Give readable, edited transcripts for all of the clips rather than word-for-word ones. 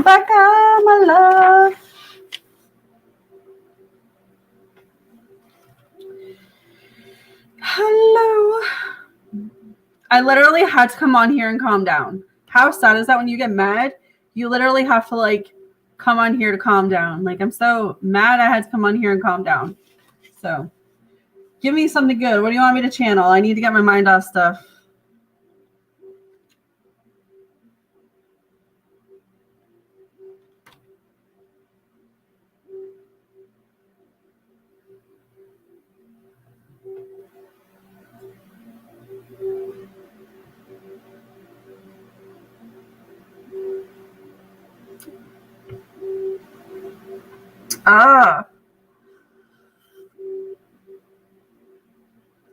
Becca, my love. Hello. I literally had to come on here and calm down. How sad is that when you get mad? You literally have to like come on here to calm down. Like, I'm so mad I had to come on here and calm down. So give me something good. What do you want me to channel? I need to get my mind off stuff.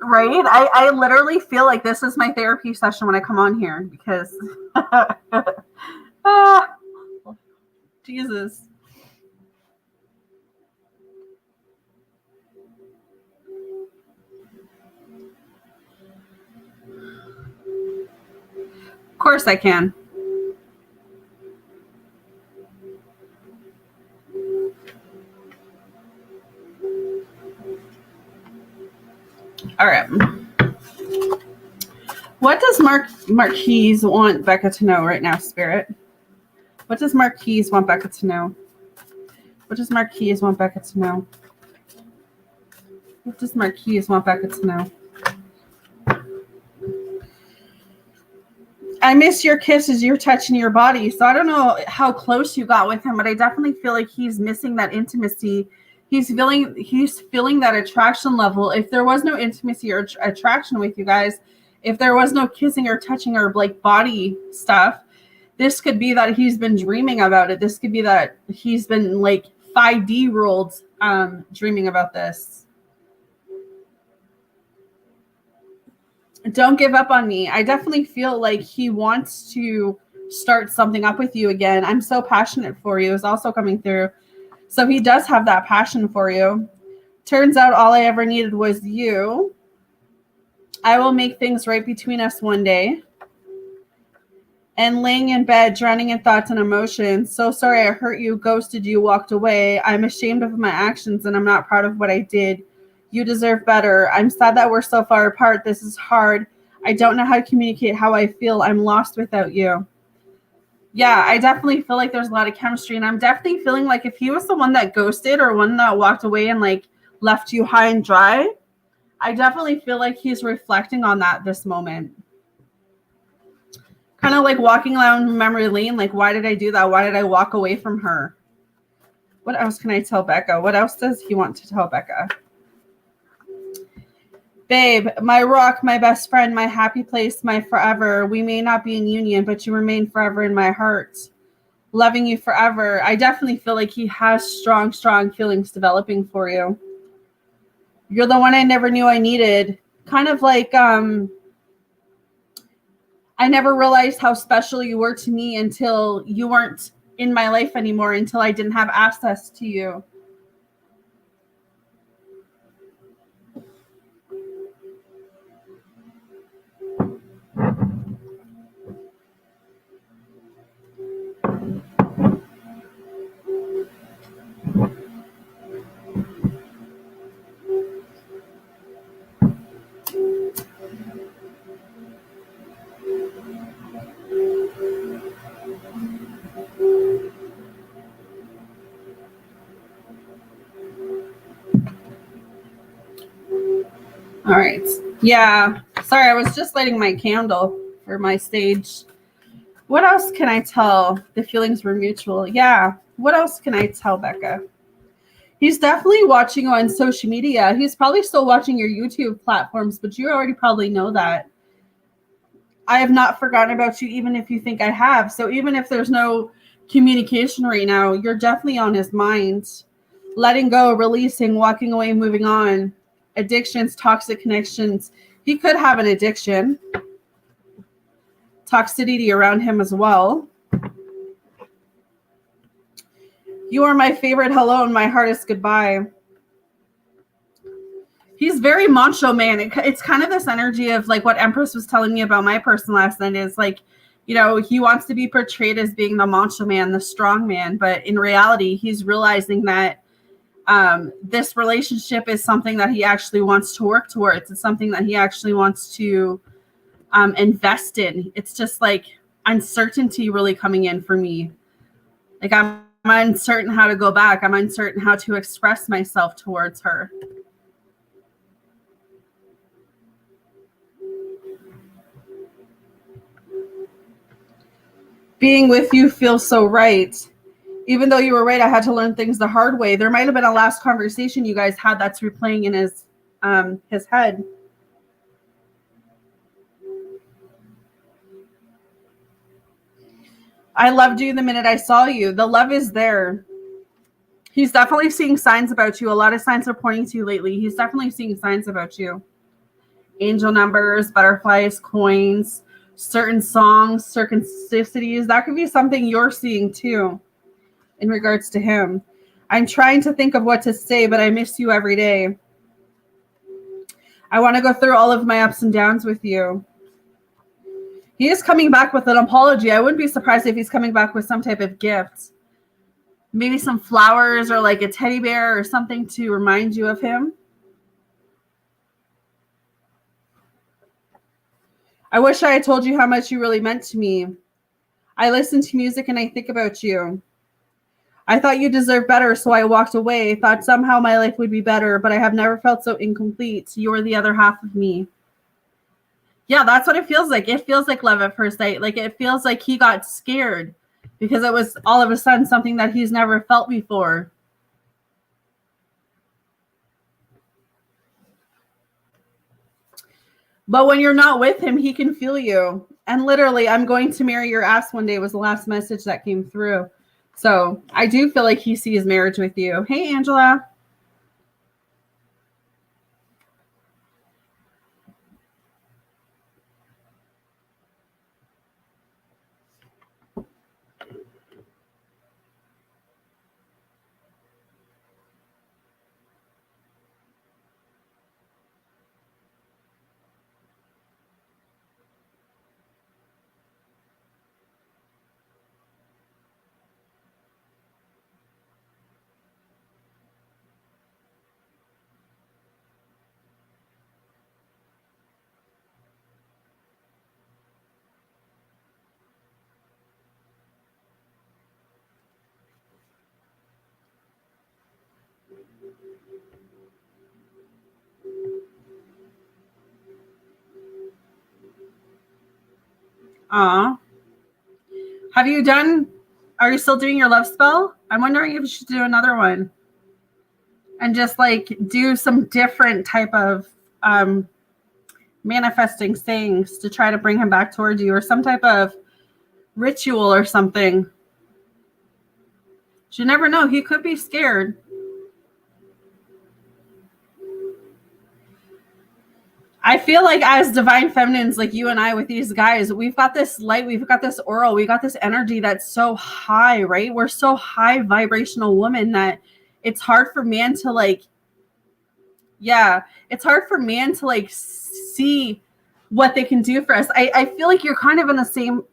Right? I literally feel like this is my therapy session when I come on here because Jesus. Of course I can. All right. What does Marquise want Becca to know right now, Spirit? What does Marquise want Becca to know? What does Marquise want Becca to know? What does Marquise want Becca to know? I miss your kisses, your touch, and your body. So I don't know how close you got with him, but I definitely feel like he's missing that intimacy. He's feeling that attraction level. If there was no intimacy or attraction with you guys, if there was no kissing or touching or like body stuff, this could be that he's been dreaming about it. This could be that he's been like 5D ruled, dreaming about this. Don't give up on me. I definitely feel like he wants to start something up with you again. I'm so passionate for you is also coming through. So he does have that passion for you. Turns out all I ever needed was you. I will make things right between us one day. And laying in bed, drowning in thoughts and emotions. So sorry I hurt you, ghosted you, walked away. I'm ashamed of my actions and I'm not proud of what I did. You deserve better. I'm sad that we're so far apart. This is hard. I don't know how to communicate how I feel. I'm lost without you. Yeah, I definitely feel like there's a lot of chemistry. And I'm definitely feeling like if he was the one that ghosted or one that walked away and like left you high and dry, I definitely feel like he's reflecting on that this moment. Kind of like walking down memory lane. Like, why did I do that? Why did I walk away from her? What else can I tell Becca? What else does he want to tell Becca? Babe, my rock, my best friend, my happy place, my forever. We may not be in union, but you remain forever in my heart. Loving you forever. I definitely feel like he has strong, strong feelings developing for you. You're the one I never knew I needed. Kind of like, I never realized how special you were to me until you weren't in my life anymore, until I didn't have access to you. All right. Yeah. Sorry, I was just lighting my candle for my stage. What else can I tell? The feelings were mutual. Yeah. What else can I tell Becca? He's definitely watching on social media. He's probably still watching your YouTube platforms, but you already probably know that. I have not forgotten about you, even if you think I have. So even if there's no communication right now, you're definitely on his mind. Letting go, releasing, walking away, moving on. Addictions, toxic connections. He could have an addiction. Toxicity around him as well. You are my favorite hello and my hardest goodbye. He's very macho man. It's kind of this energy of like what Empress was telling me about my person last night is like You know, he wants to be portrayed as being the macho man, the strong man, but in reality, he's realizing that this relationship is something that he actually wants to work towards. It's something that he actually wants to invest in. It's just like uncertainty really coming in for me. Like I'm uncertain how to go back. I'm uncertain how to express myself towards her. Being with you feels so right. Even though you were right, I had to learn things the hard way. There might have been a last conversation you guys had that's replaying in his head. I loved you the minute I saw you. The love is there. He's definitely seeing signs about you. A lot of signs are pointing to you lately. He's definitely seeing signs about you. Angel numbers, butterflies, coins, certain songs, synchronicities. That could be something you're seeing too in regards to him. I'm trying to think of what to say, but I miss you every day. I want to go through all of my ups and downs with you. He is coming back with an apology. I wouldn't be surprised if he's coming back with some type of gift. Maybe some flowers or like a teddy bear or something to remind you of him. I wish I had told you how much you really meant to me. I listen to music and I think about you. I thought you deserved better, so I walked away. Thought somehow my life would be better, but I have never felt so incomplete. You're the other half of me. Yeah, that's what it feels like. It feels like love at first sight. Like it feels like he got scared because it was all of a sudden something that he's never felt before. But when you're not with him, he can feel you. And literally, I'm going to marry your ass one day was the last message that came through. So I do feel like he sees marriage with you. Hey, Angela. Aw. Are you still doing your love spell? I'm wondering if you should do another one. And just like do some different type of manifesting things to try to bring him back towards you or some type of ritual or something. You never know. He could be scared. I feel like as divine feminines, like you and I with these guys, we've got this light, we've got this aura, we got this energy that's so high, right? We're so high vibrational women that it's hard for man to like, yeah, it's hard for man to like see what they can do for us. I feel like you're kind of in the same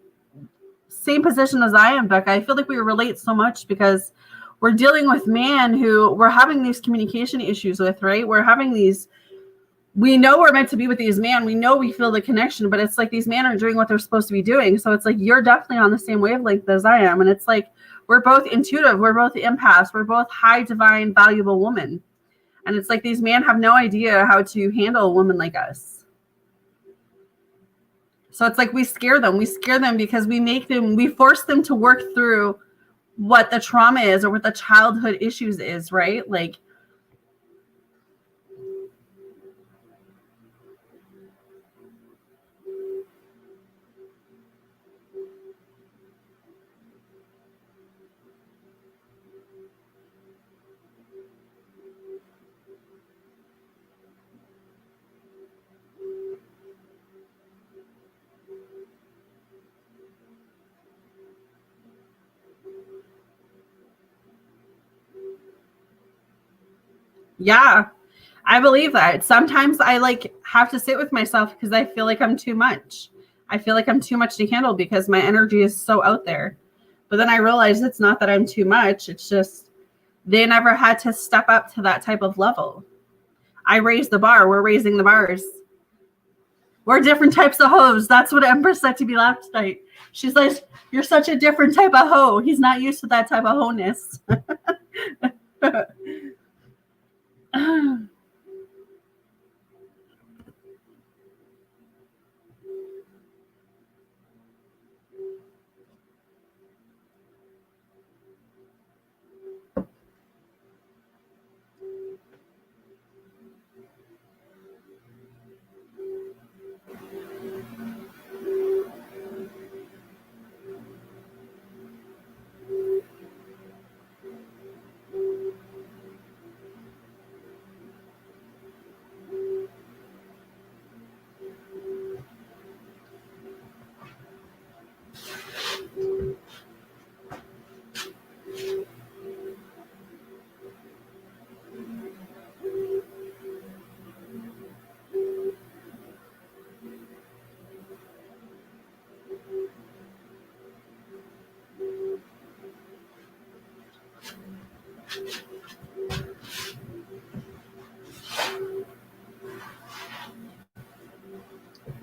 position as I am, Becca. I feel like we relate so much because we're dealing with man who we're having these communication issues with, right? We're having these, we know we're meant to be with these men. We know we feel the connection, but it's like these men are doing what they're supposed to be doing. So it's like, you're definitely on the same wavelength as I am. And it's like, we're both intuitive. We're both empaths. We're both high, divine, valuable women. And it's like, these men have no idea how to handle a woman like us. So it's like, we scare them. We scare them because we force them to work through what the trauma is or what the childhood issues is, right? Like, yeah, I believe that. Sometimes I like have to sit with myself because I feel like I'm too much. I feel like I'm too much to handle because my energy is so out there. But then I realized it's not that I'm too much. It's just they never had to step up to that type of level. I raised the bar. We're raising the bars. We're different types of hoes. That's what Empress said to me last night. She's like, you're such a different type of hoe. He's not used to that type of hoe-ness.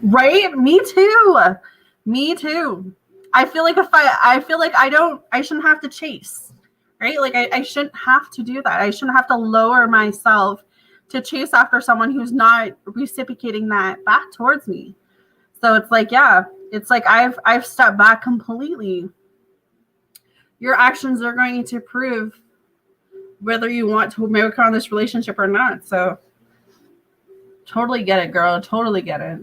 Right? Me too. Me too. I feel like I shouldn't have to chase. Right? Like I shouldn't have to do that. I shouldn't have to lower myself to chase after someone who's not reciprocating that back towards me. So it's like, yeah, it's like I've stepped back completely. Your actions are going to prove whether you want to work on this relationship or not. So totally get it, girl. Totally get it.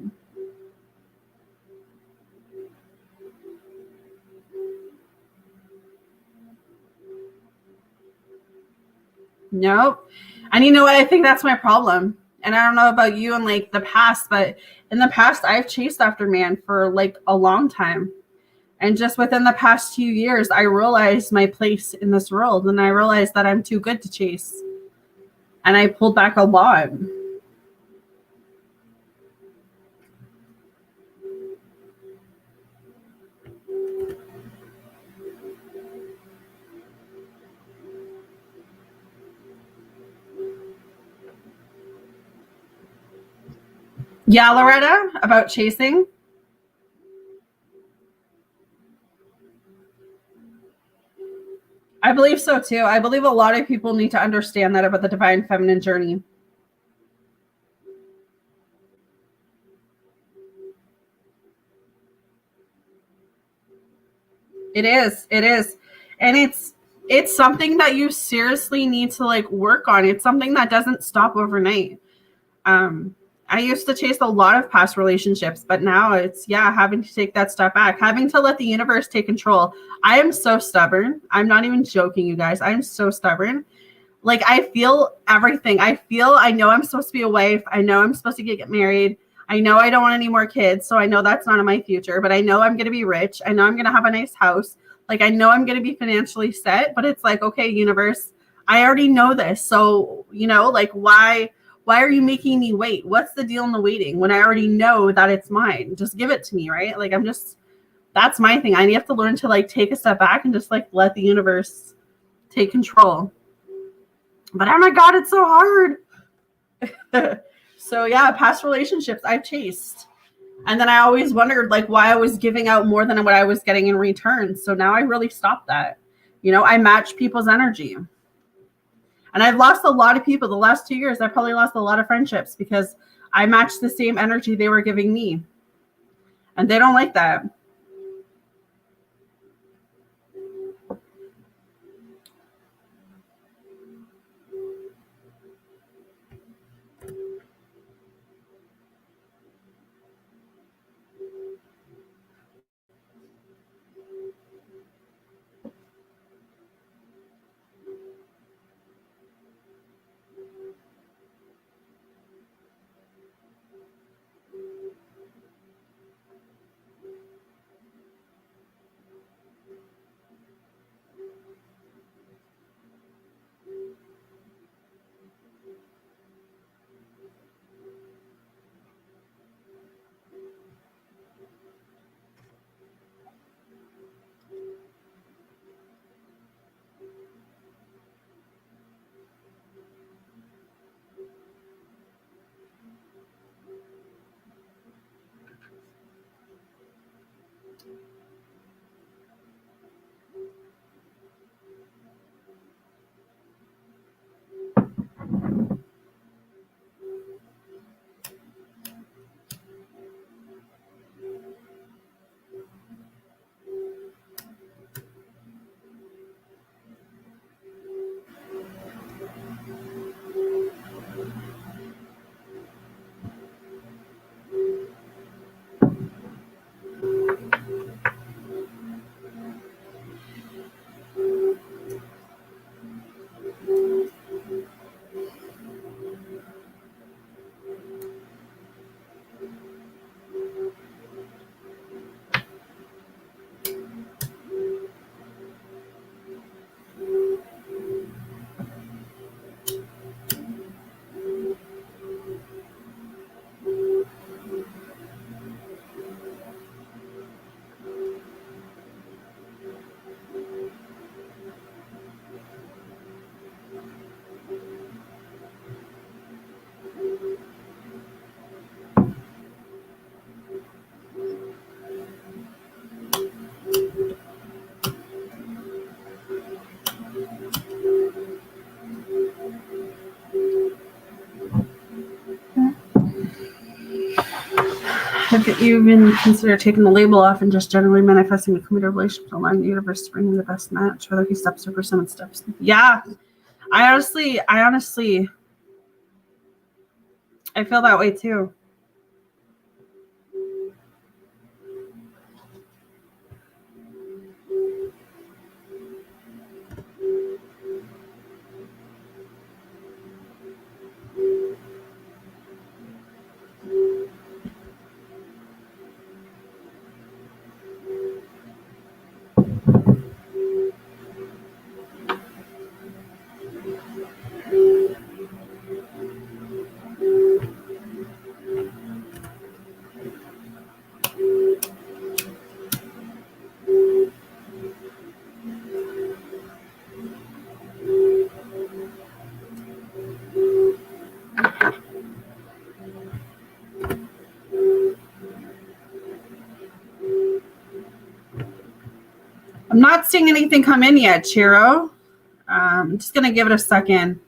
Nope. And you know what? I think that's my problem. And I don't know about you in like the past, but in the past, I've chased after man for like a long time. And just within the past 2 years, I realized my place in this world and I realized that I'm too good to chase. And I pulled back a lot. Yeah, Loretta, about chasing. I believe so too. I believe a lot of people need to understand that about the divine feminine journey. It is. It is. And it's something that you seriously need to like work on. It's something that doesn't stop overnight. Um I used to chase a lot of past relationships, but now it's yeah, having to take that step back, having to let the universe take control. I am so stubborn. I'm not even joking, you guys. I'm so stubborn. Like I feel everything. I know I'm supposed to be a wife. I know I'm supposed to get married. I know I don't want any more kids, so I know that's not in my future, but I know I'm going to be rich. I know I'm going to have a nice house. Like I know I'm going to be financially set, but it's like, okay, universe, I already know this. So, like why are you making me wait? What's the deal in the waiting when I already know that it's mine? Just give it to me, right? Like that's my thing. I have to learn to like take a step back and just like let the universe take control. But oh my God, it's so hard. So yeah, past relationships I've chased. And then I always wondered like why I was giving out more than what I was getting in return. So now I really stopped that. I match people's energy. And I've lost a lot of people the last 2 years. I probably lost a lot of friendships because I matched the same energy they were giving me. And they don't like that. Have you even considered taking the label off and just generally manifesting a committed relationship to align the universe to bring in the best match, whether he steps up or someone steps? Yeah. I honestly I feel that way too. I'm not seeing anything come in yet, Chiro. I'm just going to give it a second.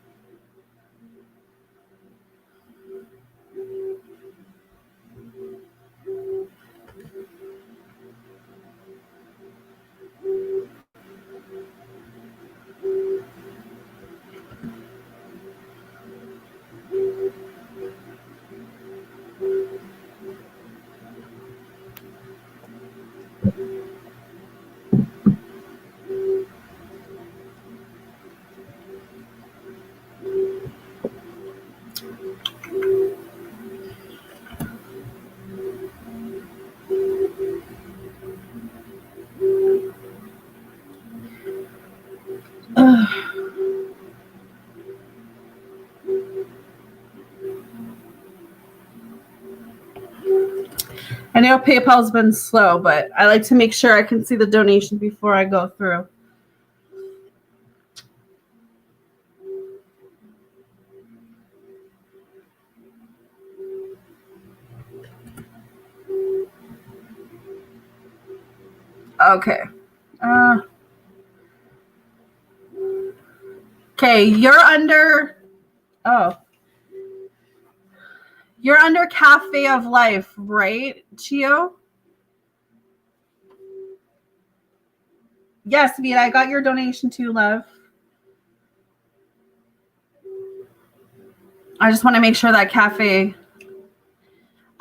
I know PayPal's been slow, but I like to make sure I can see the donation before I go through. Okay. Okay, you're under... Oh. You're under Cafe of Life, right, Chio? Yes, Vita, I got your donation too, love. I just want to make sure that Cafe...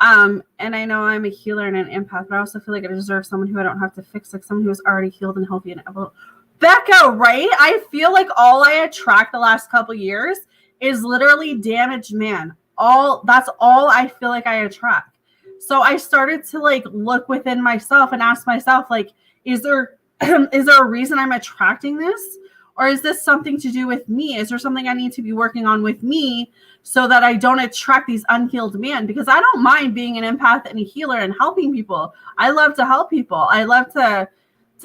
and I know I'm a healer and an empath, but I also feel like I deserve someone who I don't have to fix, like someone who's already healed and healthy and able. Becca, right? I feel like all I attract the last couple years is literally damaged man. That's all I feel like I attract. So I started to like look within myself and ask myself, like, is there a reason I'm attracting this? Or is this something to do with me? Is there something I need to be working on with me so that I don't attract these unhealed men? Because I don't mind being an empath and a healer and helping people. I love to help people. I love to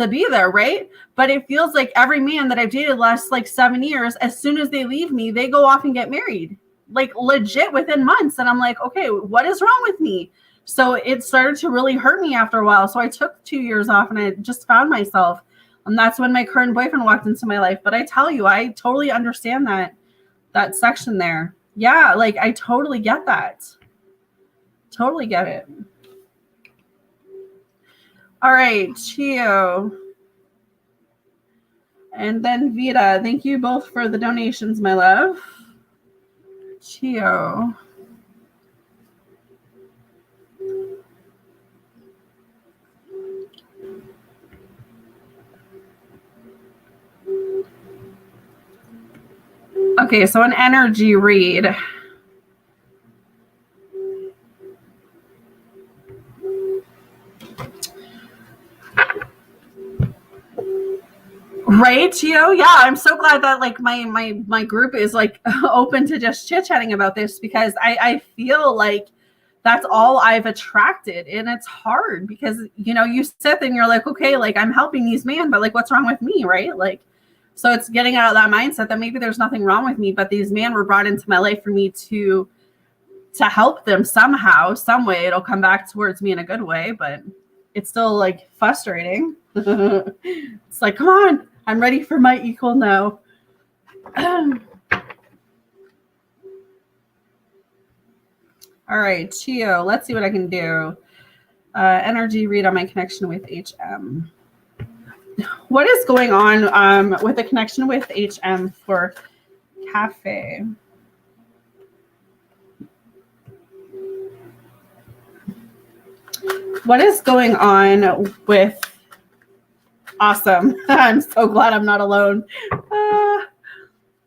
be there, right? But it feels like every man that I've dated last like 7 years, as soon as they leave me, they go off and get married. Like legit within months. And I'm like, okay, what is wrong with me? So it started to really hurt me after a while. So I took 2 years off and I just found myself. And that's when my current boyfriend walked into my life. But I tell you, I totally understand that section there. Yeah, like I totally get that. Totally get it. All right, Chio. And then Vita. Thank you both for the donations, my love. Chio. Okay, so an energy read. Right, Chio? Yeah, I'm so glad that like my group is like open to just chit-chatting about this, because I feel like that's all I've attracted. And it's hard because, you know, you sit and you're like, okay, like I'm helping these men, but like what's wrong with me, right? Like, so it's getting out of that mindset that maybe there's nothing wrong with me, but these men were brought into my life for me to help them somehow, some way. It'll come back towards me in a good way, but it's still like frustrating. It's like, come on, I'm ready for my equal now. All right, Chio, let's see what I can do. Energy read on my connection with HM. What is going on with the connection with HM for Cafe? What is going on with Awesome? I'm so glad I'm not alone.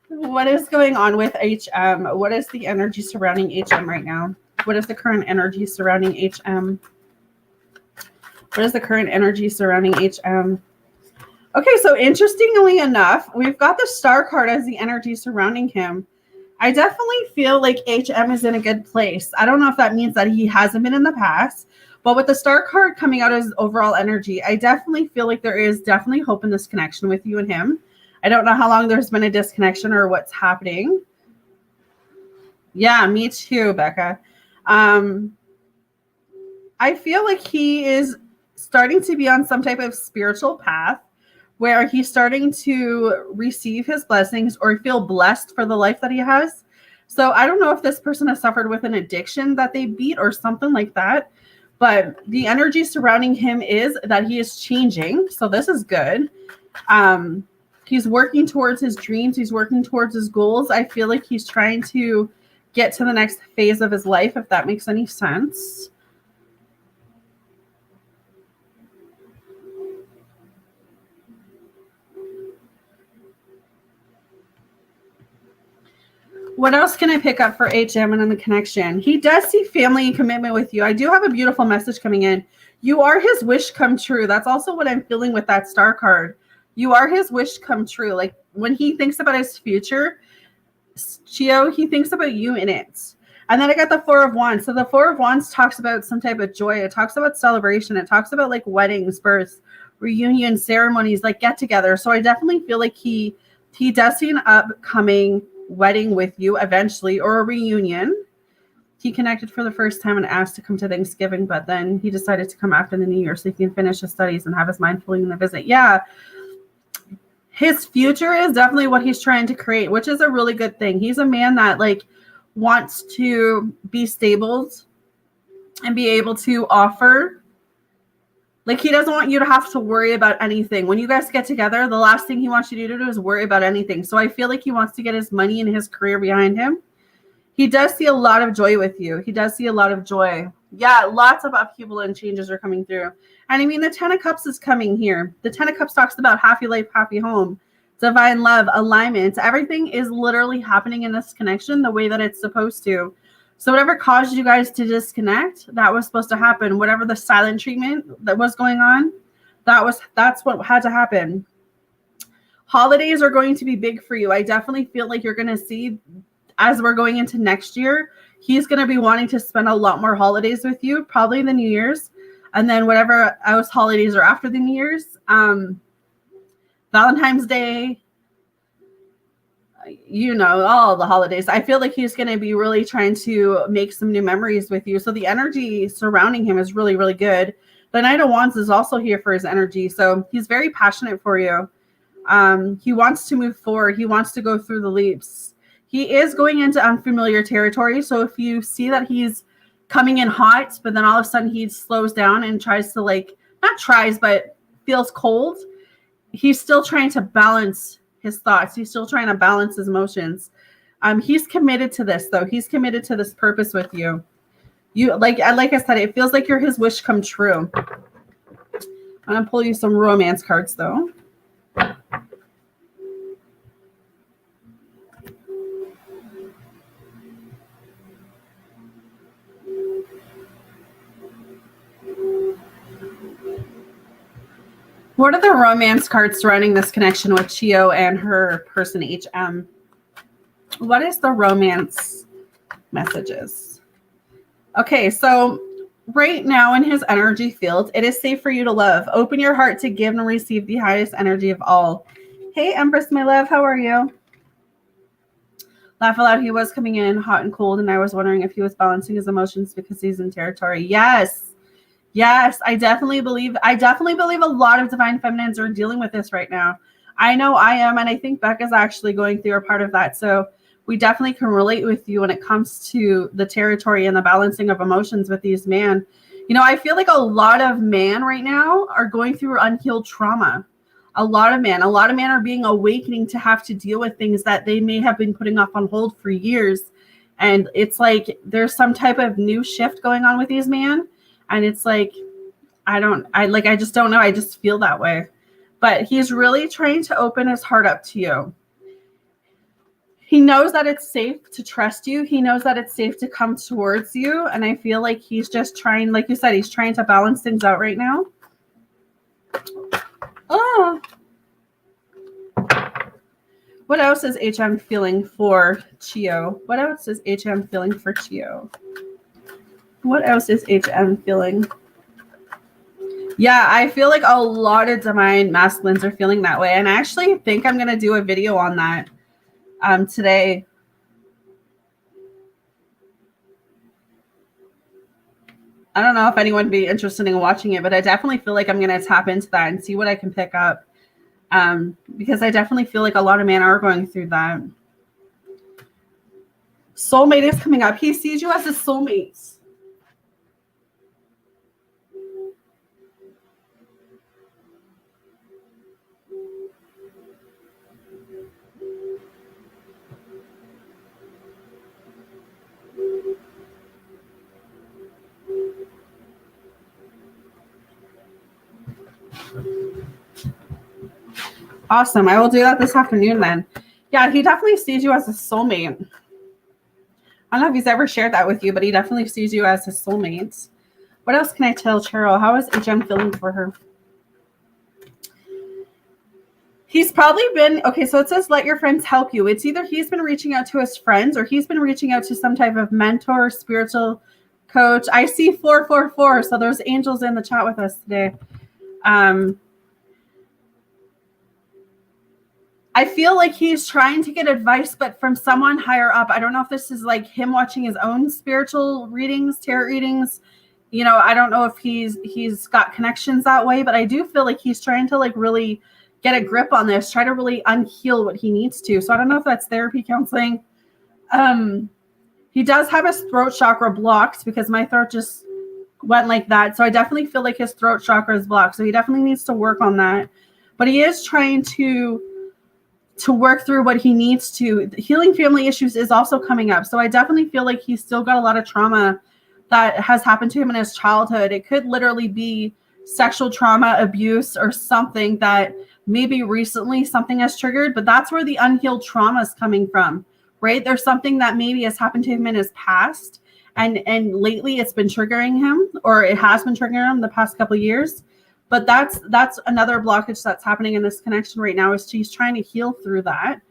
What is going on with HM? What is the energy surrounding HM right now? What is the current energy surrounding HM? What is the current energy surrounding HM? Okay, so interestingly enough, we've got the Star card as the energy surrounding him. I definitely feel like HM is in a good place. I don't know if that means that he hasn't been in the past, but with the Star card coming out as overall energy, I definitely feel like there is definitely hope in this connection with you and him. I don't know how long there's been a disconnection or what's happening. Yeah, me too, Becca. I feel like he is starting to be on some type of spiritual path where he's starting to receive his blessings or feel blessed for the life that he has. So I don't know if this person has suffered with an addiction that they beat or something like that, but the energy surrounding him is that he is changing. So this is good. He's working towards his dreams. He's working towards his goals. I feel like he's trying to get to the next phase of his life, if that makes any sense. What else can I pick up for HM and in the connection? He does see family and commitment with you. I do have a beautiful message coming in. You are his wish come true. That's also what I'm feeling with that Star card. You are his wish come true. Like when he thinks about his future, Chio, he thinks about you in it. And then I got the Four of Wands. So the Four of Wands talks about some type of joy. It talks about celebration. It talks about like weddings, births, reunion ceremonies, like get together. So I definitely feel like he does see an upcoming wedding with you eventually, or a reunion. He connected for the first time and asked to come to Thanksgiving, but then he decided to come after the New Year so he can finish his studies and have his mind fully in the visit. Yeah, his future is definitely what he's trying to create, which is a really good thing. He's a man that like wants to be stable and be able to offer. Like he doesn't want you to have to worry about anything. When you guys get together, the last thing he wants you to do is worry about anything. So I feel like he wants to get his money and his career behind him. He does see a lot of joy with you. He does see a lot of joy. Yeah, lots of upheaval and changes are coming through. And I mean, the 10 of Cups is coming here. The 10 of Cups talks about happy life, happy home, divine love, alignment. Everything is literally happening in this connection the way that it's supposed to. So whatever caused you guys to disconnect, that was supposed to happen. Whatever the silent treatment that was going on, that's what had to happen. Holidays are going to be big for you. I definitely feel like you're going to see, as we're going into next year, he's going to be wanting to spend a lot more holidays with you, probably the New Year's, and then whatever else holidays are after the New Year's. Valentine's Day, you know, all the holidays. I feel like he's going to be really trying to make some new memories with you. So the energy surrounding him is really, really good. The Knight of Wands is also here for his energy. So he's very passionate for you. He wants to move forward. He wants to go through the leaps. He is going into unfamiliar territory. So if you see that he's coming in hot, but then all of a sudden he slows down and tries to but feels cold, he's still trying to balance his thoughts. He's still trying to balance his emotions. He's committed to this, though. He's committed to this purpose with you. You like I said, it feels like you're his wish come true. I'm gonna pull you some romance cards, though. What are the romance cards surrounding this connection with Chio and her person HM? What is the romance messages? Okay, so right now in his energy field, it is safe for you to love. Open your heart to give and receive the highest energy of all. Hey, Empress, my love, how are you? Laugh aloud. He was coming in hot and cold, and I was wondering if he was balancing his emotions because he's in territory. Yes. Yes, I definitely believe a lot of divine feminines are dealing with this right now. I know I am, and I think Becca's actually going through a part of that. So we definitely can relate with you when it comes to the territory and the balancing of emotions with these men. You know, I feel like a lot of men right now are going through unhealed trauma. A lot of men are being awakening to have to deal with things that they may have been putting off on hold for years. And it's like there's some type of new shift going on with these men. And it's like, I just don't know. I just feel that way. But he's really trying to open his heart up to you. He knows that it's safe to trust you. He knows that it's safe to come towards you. And I feel like he's just trying, like you said, he's trying to balance things out right now. Oh. What else is HM feeling for Chio? What else is HM feeling for Chio? What else is HM feeling? Yeah, I feel like a lot of divine masculines are feeling that way. And I actually think I'm going to do a video on that today. I don't know if anyone would be interested in watching it, but I definitely feel like I'm going to tap into that and see what I can pick up. Because I definitely feel like a lot of men are going through that. Soulmate is coming up. He sees you as a soulmate. Awesome. I will do that this afternoon then. Yeah, he definitely sees you as a soulmate. I don't know if he's ever shared that with you, but he definitely sees you as his soulmate. What else can I tell Cheryl? How is HM feeling for her? He's probably been, okay, so it says let your friends help you. It's either he's been reaching out to his friends or he's been reaching out to some type of mentor, spiritual coach. I see 444, so there's angels in the chat with us today. I feel like he's trying to get advice, but from someone higher up. I don't know if this is like him watching his own spiritual readings, tarot readings. You know, I don't know if he's got connections that way, but I do feel like he's trying to like really get a grip on this, try to really unheal what he needs to. So I don't know if that's therapy, counseling. He does have his throat chakra blocked because my throat just went like that. So I definitely feel like his throat chakra is blocked. So he definitely needs to work on that. But he is trying to work through what he needs to. Healing family issues is also coming up. So I definitely feel like he's still got a lot of trauma that has happened to him in his childhood. It could literally be sexual trauma, abuse, or something that maybe recently something has triggered, but that's where the unhealed trauma is coming from, right? There's something that maybe has happened to him in his past, and lately it's been triggering him, or it has been triggering him the past couple of years. But that's another blockage that's happening in this connection right now, is he's trying to heal through that,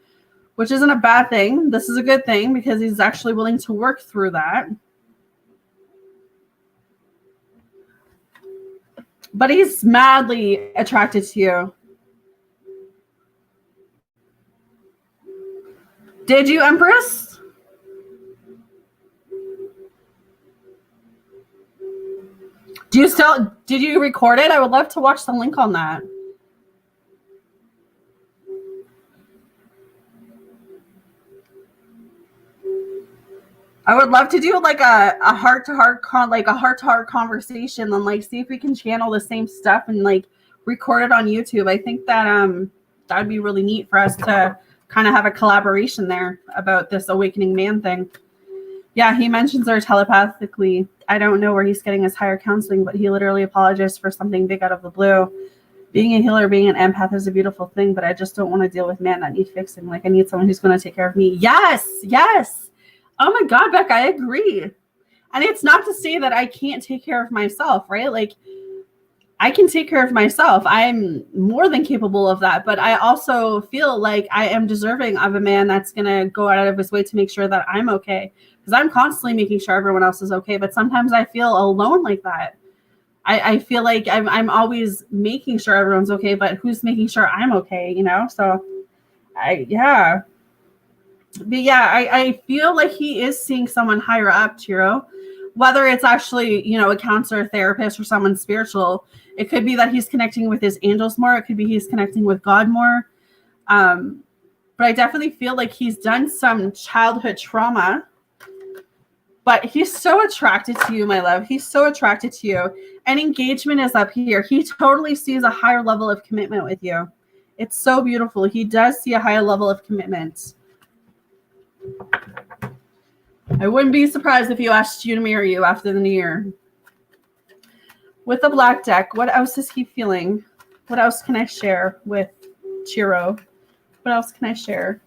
which isn't a bad thing. This is a good thing because he's actually willing to work through that. But he's madly attracted to you. Did you, Empress? Did you record it? I would love to watch the link on that. I would love to do like a heart-to-heart conversation and like see if we can channel the same stuff and like record it on YouTube. I think that that'd be really neat for us to kind of have a collaboration there about this awakening man thing. Yeah, he mentions her telepathically. I don't know where he's getting his higher counseling, but he literally apologized for something big out of the blue. Being a healer, being an empath is a beautiful thing, but I just don't want to deal with men that need fixing. Like, I need someone who's going to take care of me. Yes. Oh my God, Beck, I agree. And it's not to say that I can't take care of myself, right? Like, I can take care of myself. I'm more than capable of that. But I also feel like I am deserving of a man that's going to go out of his way to make sure that I'm okay. Because I'm constantly making sure everyone else is okay. But sometimes I feel alone like that. I feel like I'm always making sure everyone's okay. But who's making sure I'm okay, you know? So, I feel like he is seeing someone higher up, Chiro. Whether it's actually, you know, a counselor, therapist, or someone spiritual. It could be that he's connecting with his angels more. It could be he's connecting with God more. But I definitely feel like he's done some childhood trauma. But he's so attracted to you, my love. He's so attracted to you. And engagement is up here. He totally sees a higher level of commitment with you. It's so beautiful. He does see a higher level of commitment. I wouldn't be surprised if you asked you to marry you after the new year. With the black deck, what else is he feeling? What else can I share with Chiro? What else can I share?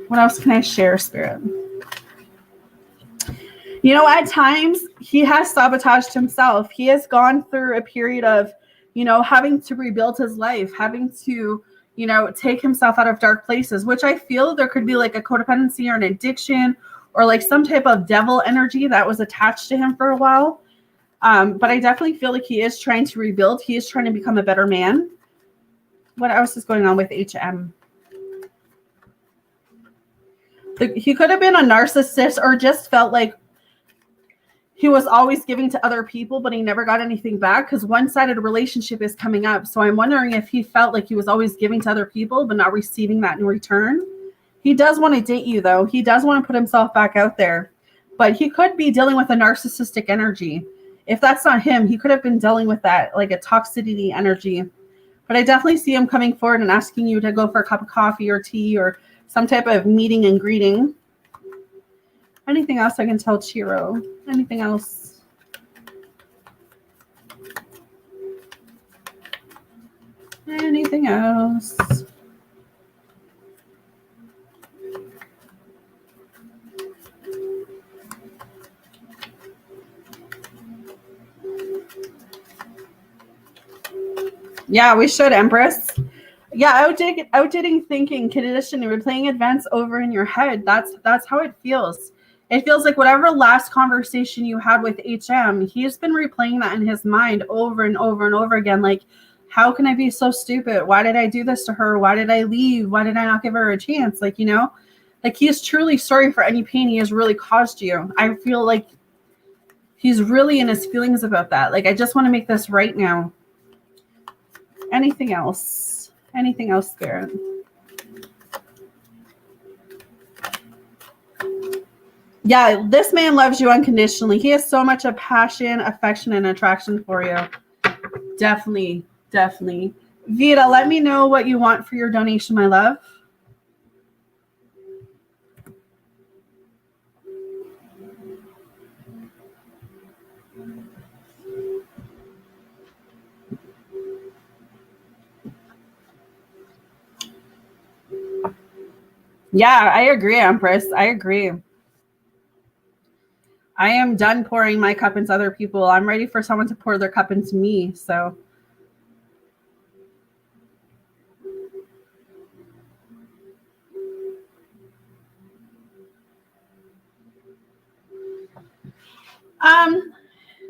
What else can I share, Spirit? You know, at times he has sabotaged himself. He has gone through a period of, you know, having to rebuild his life, having to, you know, take himself out of dark places, which I feel there could be like a codependency or an addiction or like some type of devil energy that was attached to him for a while. But I definitely feel like he is trying to rebuild. He is trying to become a better man. What else is going on with HM? He could have been a narcissist or just felt like he was always giving to other people, but he never got anything back because one-sided relationship is coming up. So I'm wondering if he felt like he was always giving to other people, but not receiving that in return. He does want to date you, though. He does want to put himself back out there, but he could be dealing with a narcissistic energy. If that's not him, he could have been dealing with that, like a toxicity energy. But I definitely see him coming forward and asking you to go for a cup of coffee or tea or some type of meeting and greeting. Anything else I can tell Chiro? Anything else? Anything else? Yeah, we should, Empress. Yeah, outdating thinking, conditioning, replaying events over in your head. That's how it feels. It feels like whatever last conversation you had with HM, he's been replaying that in his mind over and over and over again. Like, how can I be so stupid? Why did I do this to her? Why did I leave? Why did I not give her a chance? Like, you know, like he is truly sorry for any pain he has really caused you. I feel like he's really in his feelings about that. Like, I just want to make this right now. Anything else? Anything else, Spirit? Yeah, this man loves you unconditionally. He has so much of passion, affection, and attraction for you. Definitely, definitely. Vita, let me know what you want for your donation, my love. Yeah, I agree, Empress. I agree. I am done pouring my cup into other people. I'm ready for someone to pour their cup into me. So,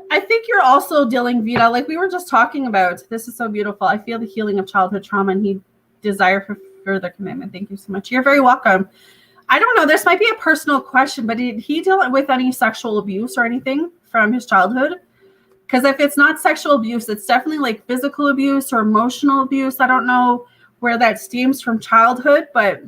I think you're also dealing, Vita, like we were just talking about. This is so beautiful. I feel the healing of childhood trauma and he desire for further commitment. Thank you so much. You're very welcome. I don't know. This might be a personal question, but did he deal with any sexual abuse or anything from his childhood? Because if it's not sexual abuse, it's definitely like physical abuse or emotional abuse. I don't know where that stems from childhood, but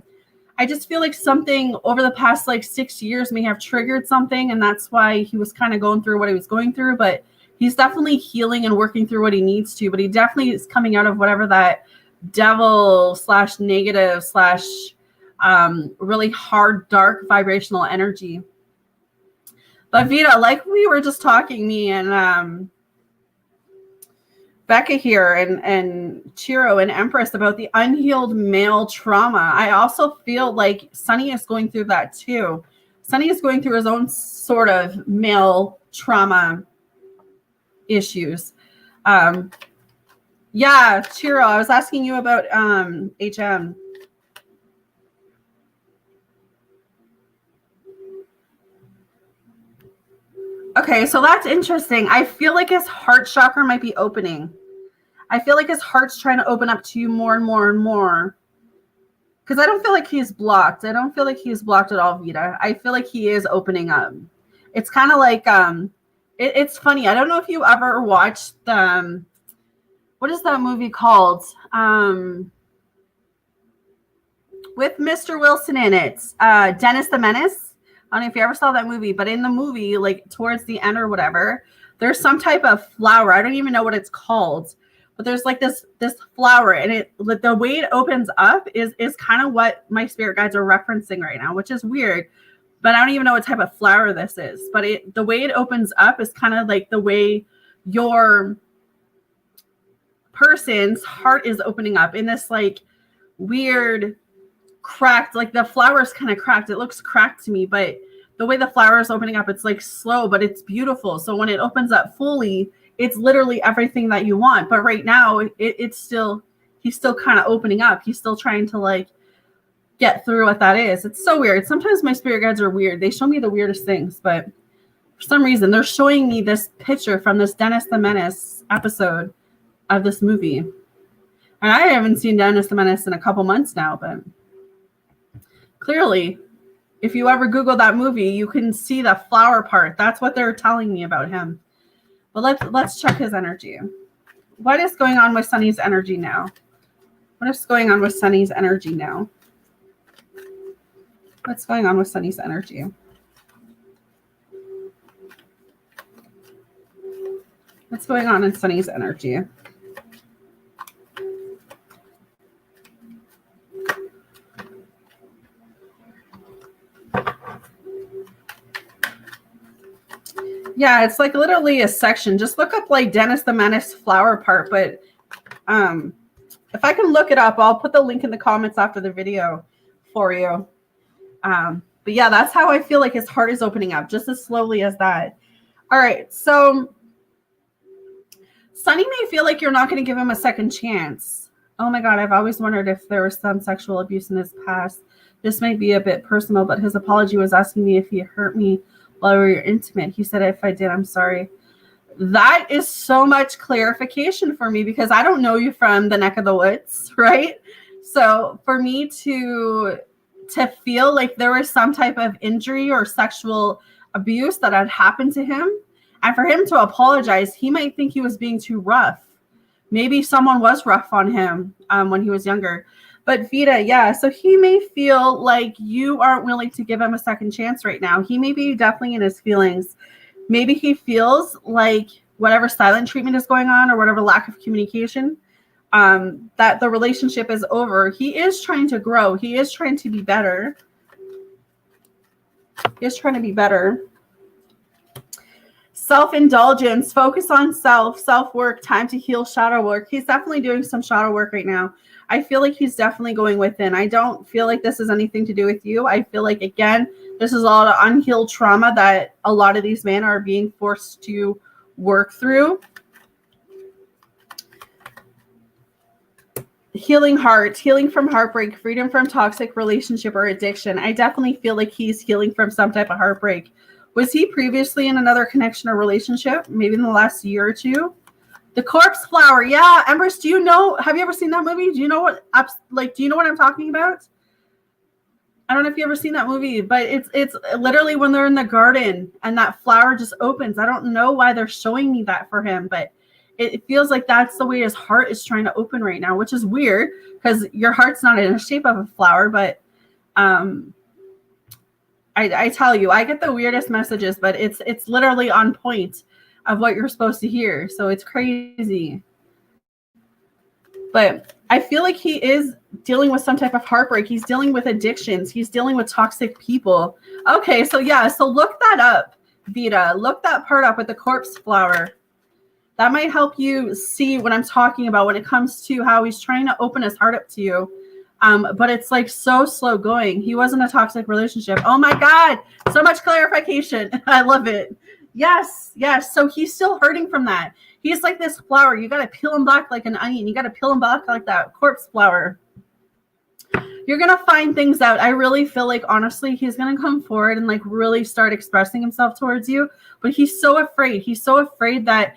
I just feel like something over the past like 6 years may have triggered something. And that's why he was kind of going through what he was going through. But he's definitely healing and working through what he needs to. But he definitely is coming out of whatever that devil / negative / really hard, dark vibrational energy. But Vita, like we were just talking, me and Becca here and Chiro and Empress about the unhealed male trauma. I also feel like Sunny is going through that too. Sunny is going through his own sort of male trauma issues. Yeah, Chiro, I was asking you about HM. Okay, so that's interesting. I feel like his heart chakra might be opening. I feel like his heart's trying to open up to you more and more and more. Because I don't feel like he's blocked. I don't feel like he's blocked at all, Vita. I feel like he is opening up. It's kind of like, it's funny. I don't know if you ever watched the, what is that movie called? With Mr. Wilson in it. Dennis the Menace. I don't know if you ever saw that movie, but in the movie, like towards the end or whatever, there's some type of flower. I don't even know what it's called, but there's like this flower, and it, like, the way it opens up is kind of what my spirit guides are referencing right now, which is weird. But I don't even know what type of flower this is. But the way it opens up is kind of like the way your person's heart is opening up in this like weird cracked, like the flower is kind of cracked. It looks cracked to me, but the way the flower is opening up, it's like slow, but it's beautiful. So when it opens up fully, it's literally everything that you want. But right now, it's still, he's still kind of opening up. He's still trying to like get through what that is. It's so weird. Sometimes my spirit guides are weird. They show me the weirdest things, but for some reason, they're showing me this picture from this Dennis the Menace episode of this movie. And I haven't seen Dennis the Menace in a couple months now, but clearly, if you ever Google that movie, you can see the flower part. That's what they're telling me about him. But let's check his energy. What is going on with Sunny's energy now? What is going on with Sunny's energy now? What's going on with Sunny's energy? What's going on in Sunny's energy? Yeah, it's like literally a section. Just look up like Dennis the Menace flower part. But if I can look it up, I'll put the link in the comments after the video for you. But yeah, that's how I feel like his heart is opening up, just as slowly as that. All right, so Sunny may feel like you're not going to give him a second chance. Oh my God, I've always wondered if there was some sexual abuse in his past. This might be a bit personal, but his apology was asking me if he hurt me while we were intimate. He said, if I did, I'm sorry. That is so much clarification for me because I don't know you from the neck of the woods, right? So for me to feel like there was some type of injury or sexual abuse that had happened to him, and for him to apologize, he might think he was being too rough. Maybe someone was rough on him when he was younger. But Vita, yeah, so he may feel like you aren't willing to give him a second chance right now. He may be definitely in his feelings. Maybe he feels like whatever silent treatment is going on or whatever lack of communication, that the relationship is over. He is trying to grow. He is trying to be better. He is trying to be better. Self-indulgence, focus on self-work, time to heal, shadow work. He's definitely doing some shadow work right now. I feel like he's definitely going within. I don't feel like this has anything to do with you. I feel like, again, this is all the unhealed trauma that a lot of these men are being forced to work through. Healing heart, healing from heartbreak, freedom from toxic relationship or addiction. I definitely feel like he's healing from some type of heartbreak. Was he previously in another connection or relationship, maybe in the last year or two? The corpse flower. Yeah, Empress, do you know, have you ever seen that movie? Do you know what, do you know what I'm talking about? I don't know if you ever seen that movie, but it's literally when they're in the garden and that flower just opens. I don't know why they're showing me that for him, but it feels like that's the way his heart is trying to open right now, which is weird because your heart's not in the shape of a flower, but I tell you, I get the weirdest messages, but it's literally on point of what you're supposed to hear. So it's crazy. But I feel like he is dealing with some type of heartbreak. He's dealing with addictions. He's dealing with toxic people. Okay, so yeah, so look that up, Vita. Look that part up with the corpse flower. That might help you see what I'm talking about when it comes to how he's trying to open his heart up to you. But it's like so slow going. He was in a toxic relationship. Oh my God, so much clarification. I love it. Yes. So he's still hurting from that. He's like this flower. You got to peel him back like an onion. You got to peel him back like that corpse flower. You're going to find things out. I really feel like, honestly, he's going to come forward and like really start expressing himself towards you. But he's so afraid. He's so afraid that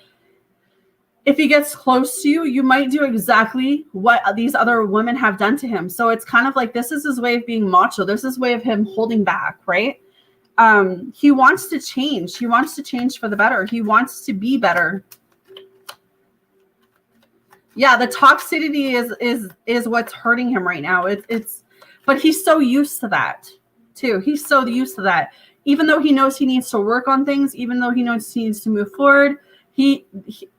if he gets close to you, you might do exactly what these other women have done to him. So it's kind of like this is his way of being macho. This is his way of him holding back, right? He wants to change. He wants to change for the better. He wants to be better. Yeah, the toxicity is what's hurting him right now. But he's so used to that too. He's so used to that. even though he knows he needs to work on things, even though he knows he needs to move forward, he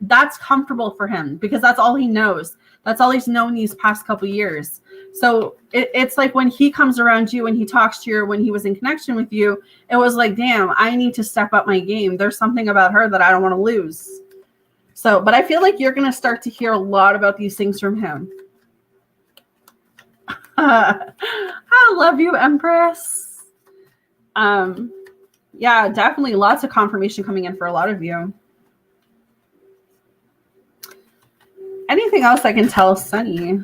that's comfortable for him because that's all he knows. That's all he's known these past couple years. So it's like when he comes around you and he talks to you, or when he was in connection with you, it was like, damn, I need to step up my game. There's something about her that I don't want to lose. So, but I feel like you're going to start to hear a lot about these things from him. I love you, Empress. Yeah, definitely lots of confirmation coming in for a lot of you. Anything else I can tell Sunny?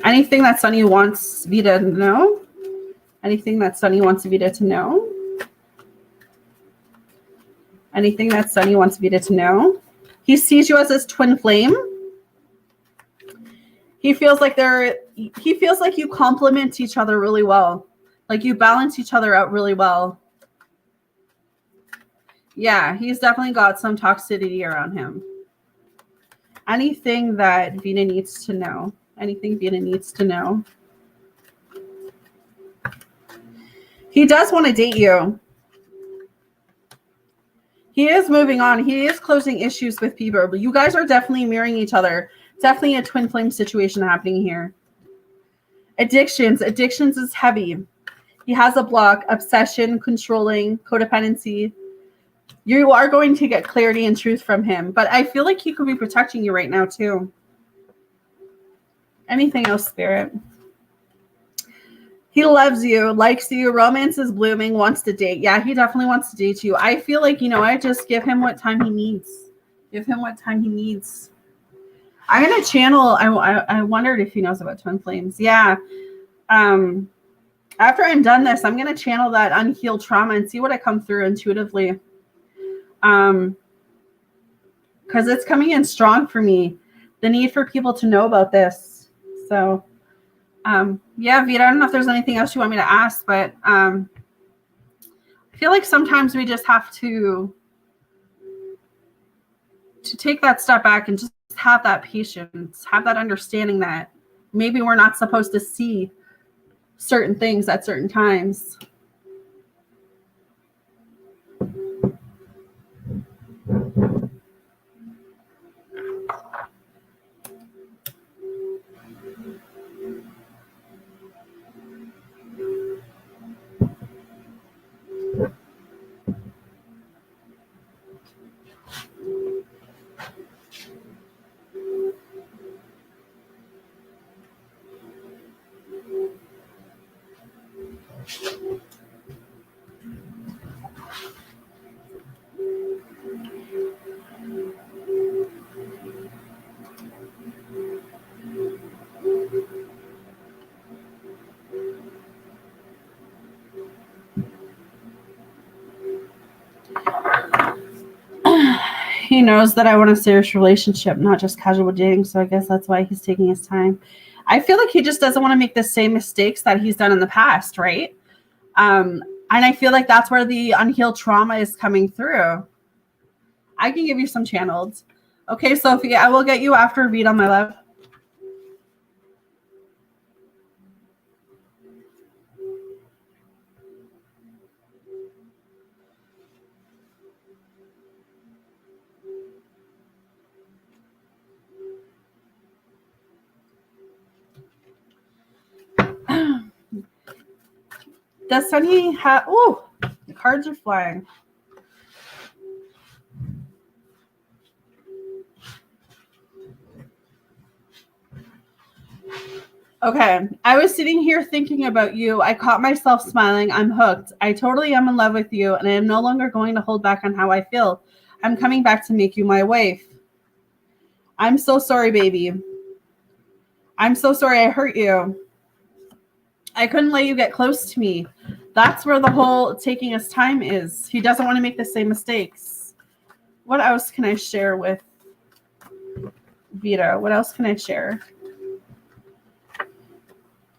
Anything that Sunny wants Vita to know? Anything that Sunny wants Vita to know? Anything that Sunny wants Vita to know? He sees you as his twin flame. He feels like you complement each other really well. Like you balance each other out really well. Yeah, he's definitely got some toxicity around him. Anything that Vita needs to know. Anything Vita needs to know. He does want to date you. He is moving on. He is closing issues with people. But you guys are definitely mirroring each other. Definitely a twin flame situation happening here. Addictions. Addictions is heavy. He has a block. Obsession, controlling, codependency. You are going to get clarity and truth from him. But I feel like he could be protecting you right now too. Anything else, Spirit? He loves you, likes you, romance is blooming, wants to date. Yeah, he definitely wants to date you. I feel like, I just give him what time he needs. Give him what time he needs. I'm going to channel. I wondered if he knows about twin flames. Yeah. After I'm done this, I'm going to channel that unhealed trauma and see what I come through intuitively. Because it's coming in strong for me. The need for people to know about this. So, yeah, Vita, I don't know if there's anything else you want me to ask, but I feel like sometimes we just have to take that step back and just have that patience, have that understanding that maybe we're not supposed to see certain things at certain times. He knows that I want a serious relationship, not just casual dating. So I guess that's why he's taking his time. I feel like he just doesn't want to make the same mistakes that he's done in the past, right? And I feel like that's where the unhealed trauma is coming through. I can give you some channeled. Okay, Sophie, I will get you after Vita, my love. Does Sunny have... Oh, the cards are flying. Okay, I was sitting here thinking about you. I caught myself smiling. I'm hooked. I totally am in love with you, and I am no longer going to hold back on how I feel. I'm coming back to make you my wife. I'm so sorry, baby. I'm so sorry I hurt you. I couldn't let you get close to me. That's where the whole taking his time is. He doesn't want to make the same mistakes. What else can I share with Vita? What else can I share?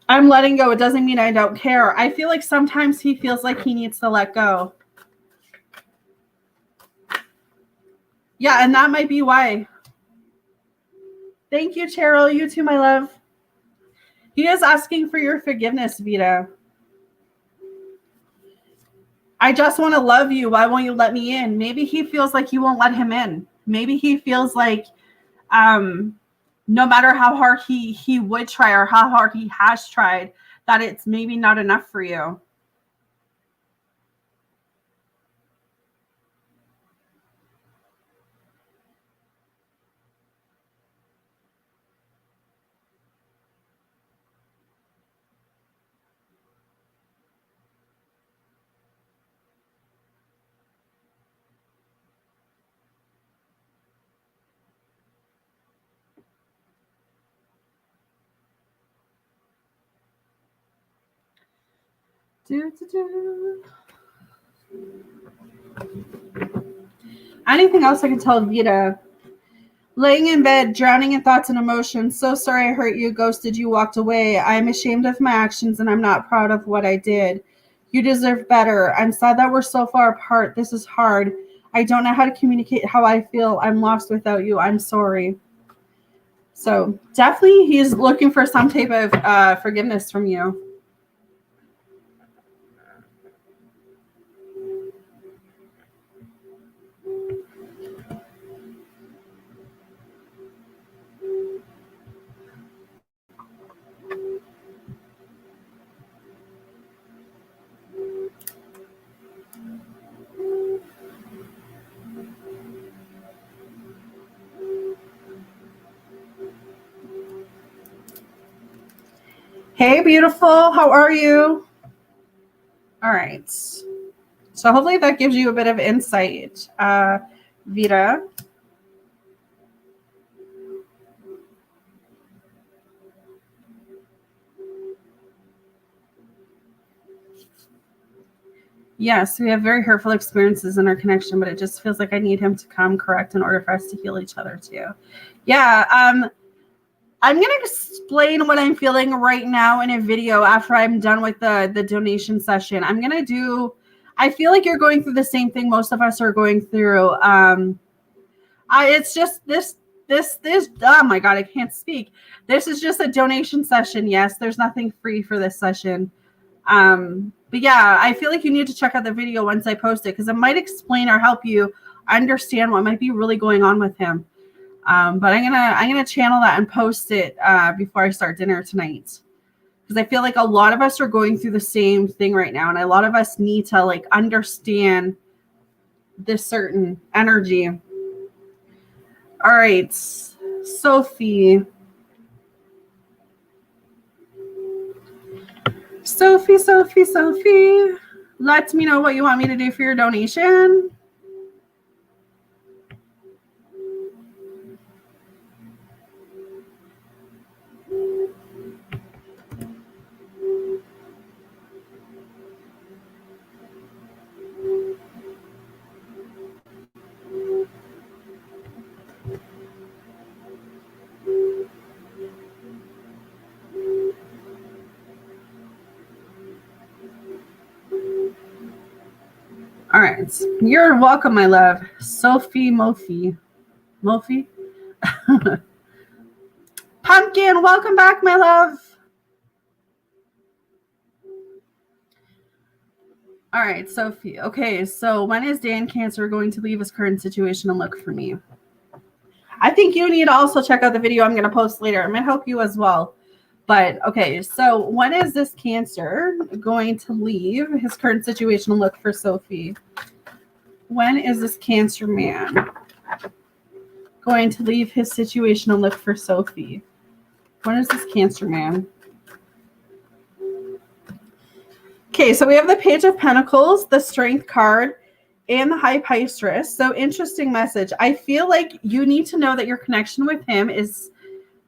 I'm letting go. It doesn't mean I don't care. I feel like sometimes he feels like he needs to let go. Yeah, and that might be why. Thank you, Cheryl. You too, my love. He is asking for your forgiveness, Vita. I just want to love you. Why won't you let me in? Maybe he feels like you won't let him in. Maybe he feels like no matter how hard he would try or how hard he has tried, that it's maybe not enough for you. Anything else I can tell Vita? Laying in bed, drowning in thoughts and emotions. So sorry I hurt you, ghosted you, walked away. I'm ashamed of my actions and I'm not proud of what I did. You deserve better. I'm sad that we're so far apart. This is hard. I don't know how to communicate how I feel. I'm lost without you. I'm sorry. So definitely he's looking for some type of forgiveness from you. Hey, beautiful. How are you? All right. So hopefully that gives you a bit of insight, Vita. Yes, we have very hurtful experiences in our connection, but it just feels like I need him to come correct in order for us to heal each other too. Yeah, I'm going to explain what I'm feeling right now in a video after I'm done with the donation session. I feel like you're going through the same thing most of us are going through. It's just this, oh my God, I can't speak. This is just a donation session. Yes, there's nothing free for this session. But yeah, I feel like you need to check out the video once I post it because it might explain or help you understand what might be really going on with him. But I'm gonna channel that and post it before I start dinner tonight because I feel like a lot of us are going through the same thing right now, and a lot of us need to like understand this certain energy. All right, Sophie. Sophie. Let me know what you want me to do for your donation. All right. You're welcome, my love. Sophie Mofi. Pumpkin, welcome back, my love. All right, Sophie. Okay, so when is Dan Cancer going to leave his current situation and look for me? I think you need to also check out the video I'm going to post later. It might help you as well. But okay, so when is this Cancer going to leave his current situation and look for Sophie? When is this Cancer man going to leave his situation and look for Sophie? When is this Cancer man? Okay, so we have the Page of Pentacles, the Strength card, and the High Priestess. So interesting message. I feel like you need to know that your connection with him is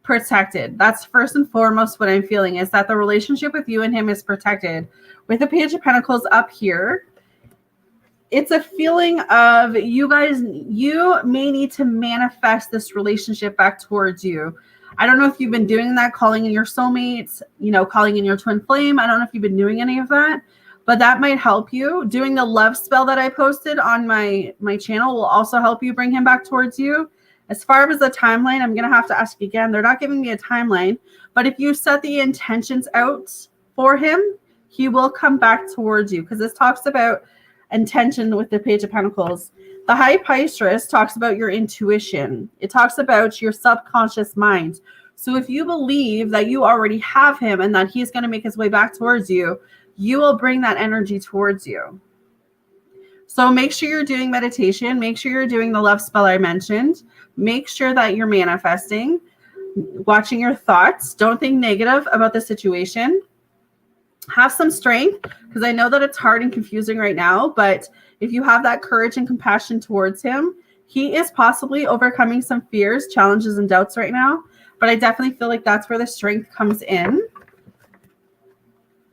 protected. That's first and foremost what I'm feeling, is that the relationship with you and him is protected. With the Page of Pentacles up here, it's a feeling of you may need to manifest this relationship back towards you. I don't know if you've been doing that, calling in your soulmates, calling in your twin flame. I don't know if you've been doing any of that, but that might help you. Doing the love spell that I posted on my channel will also help you bring him back towards you. As far as the timeline, I'm going to have to ask again. They're not giving me a timeline, but if you set the intentions out for him, he will come back towards you, because this talks about and tension with the Page of Pentacles. The High Priestess talks about your intuition. It talks about your subconscious mind. So if you believe that you already have him and that he's going to make his way back towards you, you will bring that energy towards you. So make sure you're doing meditation. Make sure you're doing the love spell I mentioned. Make sure that you're manifesting, watching your thoughts. Don't think negative about the situation. Have some strength, because I know that it's hard and confusing right now, but if you have that courage and compassion towards him, he is possibly overcoming some fears, challenges, and doubts right now. But I definitely feel like that's where the strength comes in.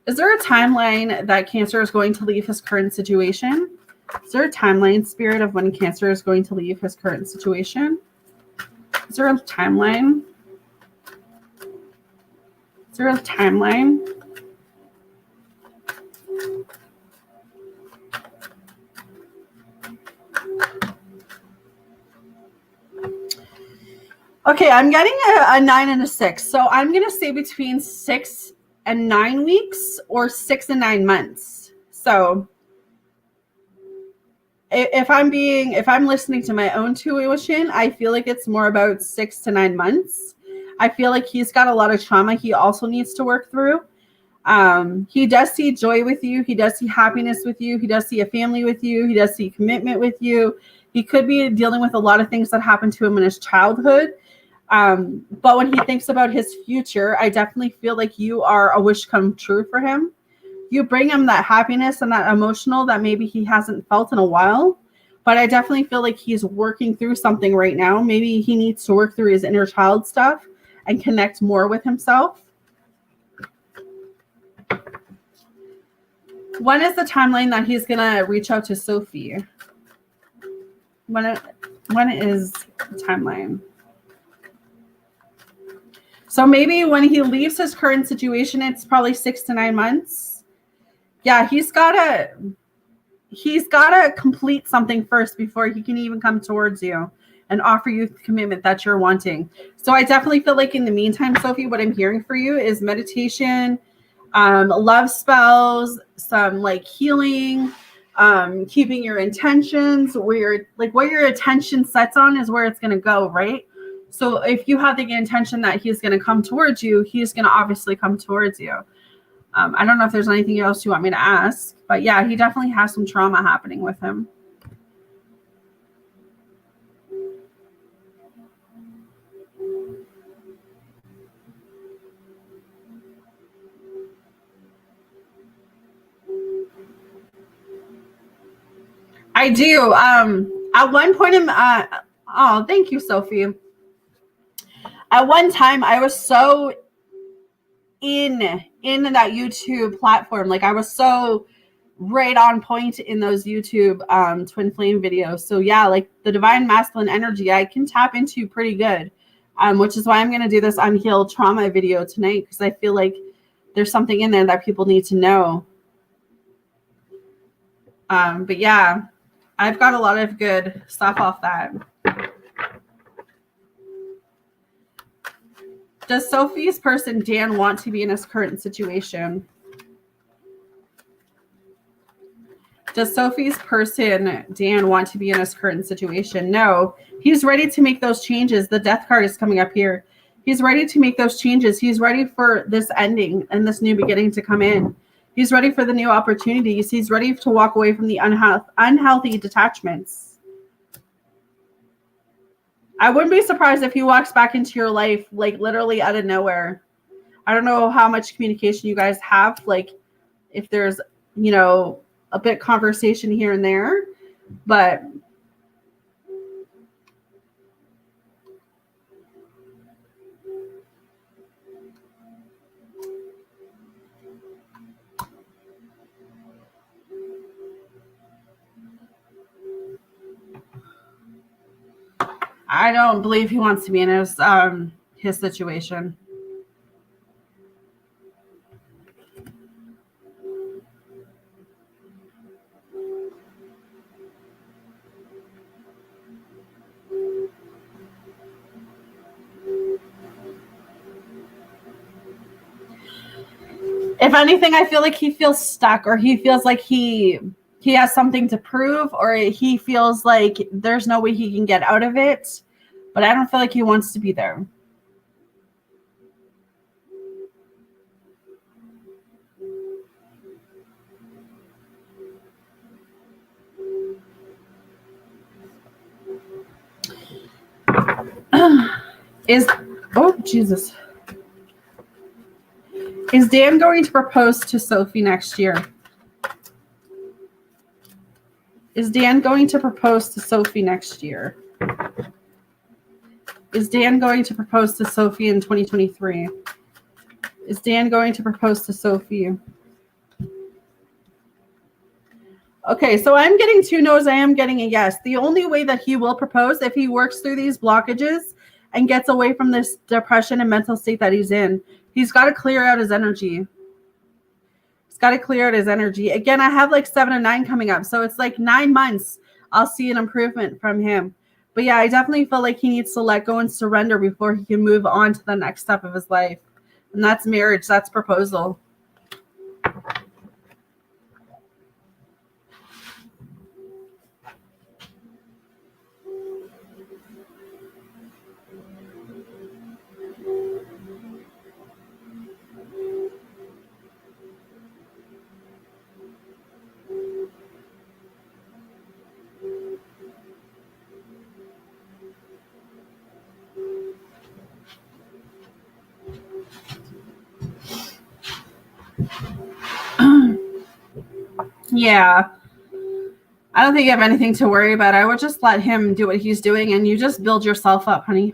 Is there a timeline that Cancer is going to leave his current situation? Is there a timeline, Spirit, of when Cancer is going to leave his current situation? Is there a timeline? Is there a timeline? Okay, I'm getting a 9 and a 6. So I'm going to say between 6 and 9 weeks or 6 and 9 months. So if I'm listening to my own intuition, I feel like it's more about 6 to 9 months. I feel like he's got a lot of trauma he also needs to work through. He does see joy with you. He does see happiness with you. He does see a family with you. He does see commitment with you. He could be dealing with a lot of things that happened to him in his childhood. But when he thinks about his future, I definitely feel like you are a wish come true for him. You bring him that happiness and that emotional that maybe he hasn't felt in a while. But I definitely feel like he's working through something right now. Maybe he needs to work through his inner child stuff and connect more with himself. When is the timeline that he's going to reach out to Sophie? When is the timeline? So maybe when he leaves his current situation, it's probably 6 to 9 months. Yeah, he's gotta complete something first before he can even come towards you and offer you the commitment that you're wanting. So I definitely feel like in the meantime, Sophie, what I'm hearing for you is meditation, love spells, some like healing, keeping your intentions where what your attention sets on is where it's going to go, right? So if you have the intention that he's going to come towards you, he's going to obviously come towards you. I don't know if there's anything else you want me to ask, but yeah, he definitely has some trauma happening with him. I do. At one point oh, thank you, Sophie. At one time, I was so in that YouTube platform. Like I was so right on point in those YouTube twin flame videos. So yeah, like the divine masculine energy, I can tap into pretty good, which is why I'm going to do this unhealed trauma video tonight, because I feel like there's something in there that people need to know. But yeah, I've got a lot of good stuff off that. Does Sophie's person, Dan, want to be in his current situation? Does Sophie's person, Dan, want to be in his current situation? No. He's ready to make those changes. The death card is coming up here. He's ready to make those changes. He's ready for this ending and this new beginning to come in. He's ready for the new opportunities. He's ready to walk away from the unhealthy detachments. I wouldn't be surprised if he walks back into your life, like literally out of nowhere. I don't know how much communication you guys have, like if there's, you know, a bit conversation here and there, but I don't believe he wants to be in his situation. If anything, I feel like he feels stuck, or he feels like he he has something to prove, or he feels like there's no way he can get out of it. But I don't feel like he wants to be there. Oh, Jesus. Is Dan going to propose to Sophie next year? Is Dan going to propose to Sophie next year? Is Dan going to propose to Sophie in 2023? Is Dan going to propose to Sophie? Okay, so I'm getting 2 no's. I am getting a yes. The only way that he will propose if he works through these blockages and gets away from this depression and mental state that he's in. He's got to clear out his energy. He's got to clear out his energy. Again, I have like 7 and 9 coming up. So it's like 9 months. I'll see an improvement from him. But yeah, I definitely feel like he needs to let go and surrender before he can move on to the next step of his life. And that's marriage. That's proposal. Yeah. I don't think you have anything to worry about. I would just let him do what he's doing, and you just build yourself up, honey.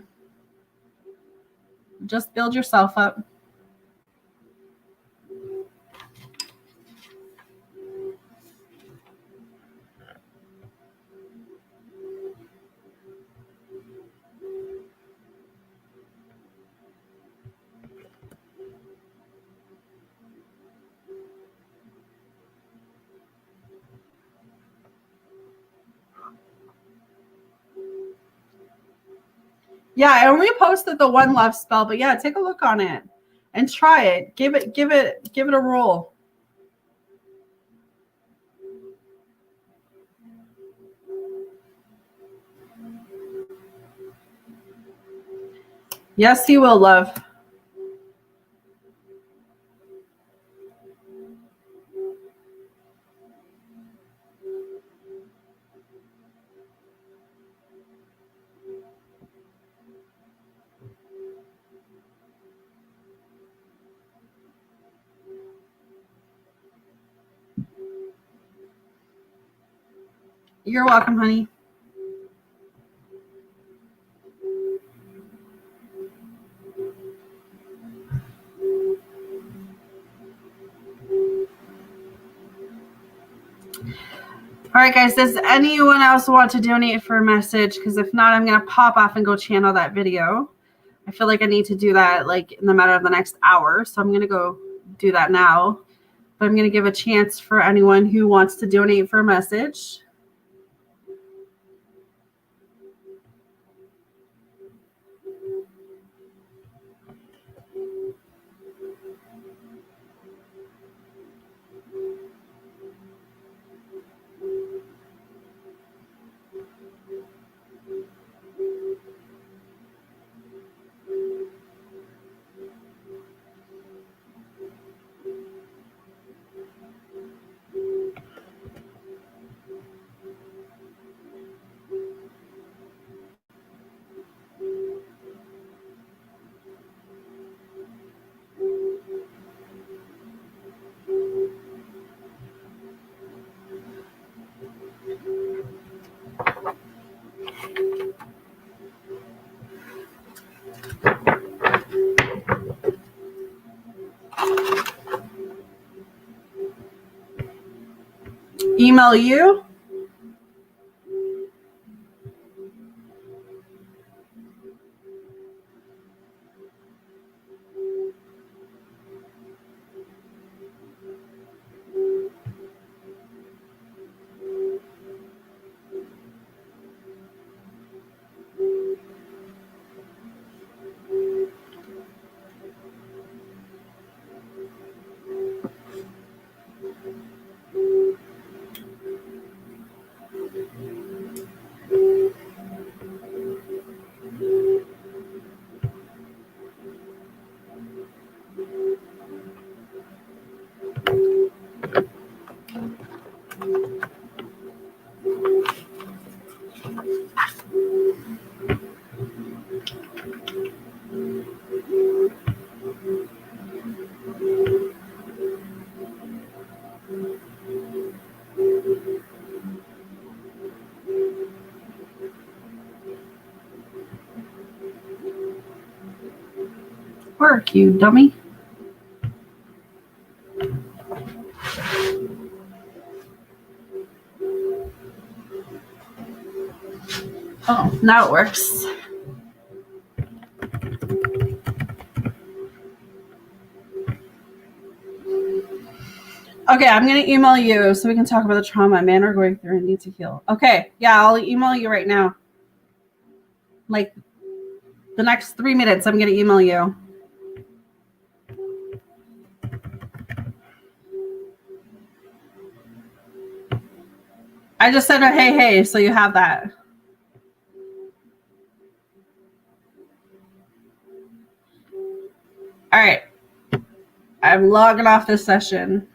Just build yourself up. Yeah, I only posted the one love spell, but yeah, take a look on it and try it. Give it a roll. Yes, he will, love. You're welcome, honey. All right, guys, does anyone else want to donate for a message? Because if not, I'm going to pop off and go channel that video. I feel like I need to do that like in the matter of the next hour. So I'm going to go do that now. But I'm going to give a chance for anyone who wants to donate for a message. Email you. Work, you dummy. Oh, now it works. Okay, I'm going to email you so we can talk about the trauma men are going through and need to heal. Okay, yeah, I'll email you right now. Like the next 3 minutes, I'm going to email you. I just said a hey, so you have that. All right. I'm logging off this session.